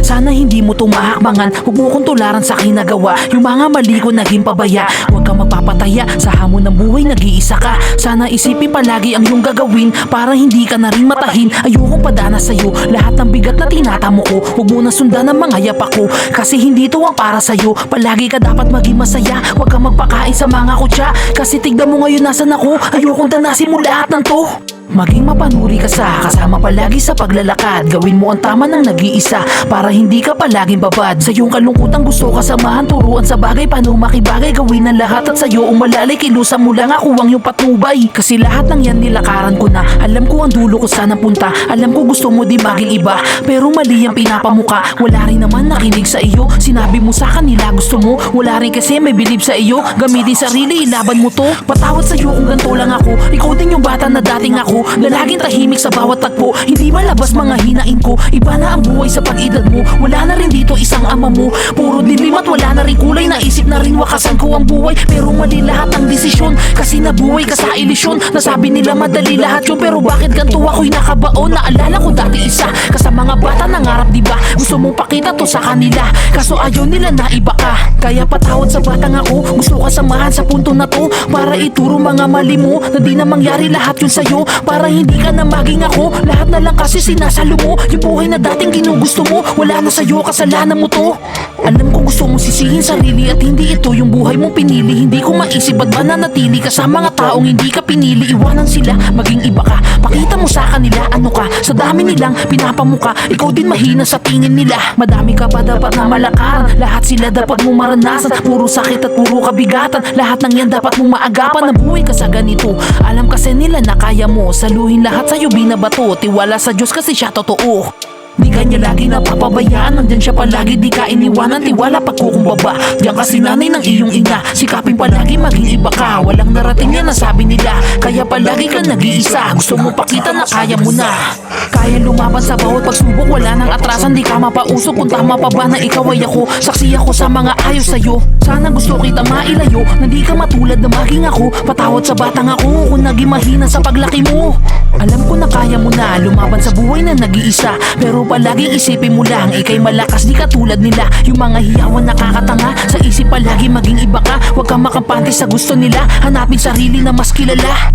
Sana hindi mo tumahakbangan, huwag mo kong tularan sa kinagawa. Yung mga mali ko naging pabaya, huwag kang magpapataya sa hamon ng buhay, nag-iisa ka. Sana isipin palagi ang iyong gagawin para hindi ka na rin matahin. Ayokong padana sa'yo lahat ng bigat na tinatamo ko. Huwag mo na sundan ang mga yapak ko, kasi hindi to ang para sa'yo. Palagi ka dapat maging masaya, huwag kang magpakain sa mga kutya. Kasi tignan mo ngayon nasan ako, ayokong danasin mo lahat ng to. Maging mapanuri ka sa kasama palagi sa paglalakad. Gawin mo ang tama ng nag-iisa para hindi ka palaging babad. Sa iyong kalungkutan gusto kasamahan, turuan sa bagay, paano makibagay. Gawin ang lahat at sa'yo umalalay, kilusan mo lang ako ang iyong patnubay. Kasi lahat ng yan nilakaran ko na, alam ko ang dulo ko sana punta. Alam ko gusto mo di maging iba, pero mali ang pinapamuka. Wala rin naman nakinig sa iyo, sinabi mo sa kanila gusto mo. Wala rin kasi may bilib sa iyo, gamitin sarili, ilaban mo to. Patawad sa'yo kung ganito lang ako, ikaw din yung bata na dating ako, na laging tahimik sa bawat tagpo. Hindi malabas mga hinain ko, iba na ang buhay sa pag-edad mo. Wala na rin dito isang ama mo, puro dilim at wala na rin kulay. Naisip na rin wakasan ko ang buhay, pero mali lahat ang desisyon. Kasi nabuhay ka sa ilusyon, nasabi nila madali lahat yun, pero bakit ganito ako'y nakabaon? Naalala ko dati isa ka sa mga bata nangarap, diba? Gusto mong pakita to sa kanila, kaso ayaw nila na iba ka. Kaya patawad sa batang ako, gusto ka samahan sa punto na to, para ituro mga mali mo na di na mangyari lahat yun sa'yo. Para hindi ka na maging ako, lahat na lang kasi sinasalo mo. Yung buhay na dating ginugusto mo, wala na sa'yo, kasalanan mo to. Alam ko gusto mong sisihin sarili at hindi ito yung buhay mong pinili. Hindi ko maisip ba't ba nanatili ka sa mga taong hindi ka pinili. Iwanan sila, maging iba ka, pakita mo sa kanila ano ka. Sa dami nilang pinapamuka, ikaw din mahina sa tingin nila. Madami ka pa dapat na malakaran, lahat sila dapat mong maranasan. Puro sakit at puro kabigatan, lahat ng yan dapat mong maagapan. Nabuhay ka sa ganito, alam kasi nila na kaya mo. Saluhin lahat sa'yo binabato, tiwala sa Diyos kasi siya totoo. Di ka niya lagi napapabayaan, nandyan siya palagi, di ka iniwanan. Tiwala pagkukumbaba, diyan kasi nanay ng iyong ina. Sikapin palagi maging iba ka, walang narating yan nasabi nila. Kaya palagi ka nag-iisa, gusto mo pakita na kaya mo na. Kaya lumaban sa bawat pagsubok, wala nang atrasan, di ka mapausok. Kung tama pa ba na ikaw ay ako, saksi ako sa mga ayos sa'yo. Sana gusto kita mailayo, na di ka matulad na maging ako. Patawad sa batang ako kung naging mahina sa paglaki mo. Alam ko na kaya mo na lumaban sa buhay na nag-iisa, pero palaging isipin mo lang, ika'y malakas di katulad nila. Yung mga hiyawan nakakatanga, sa isip palagi maging iba ka. Huwag kang makampante sa gusto nila, hanapin sarili na mas kilala.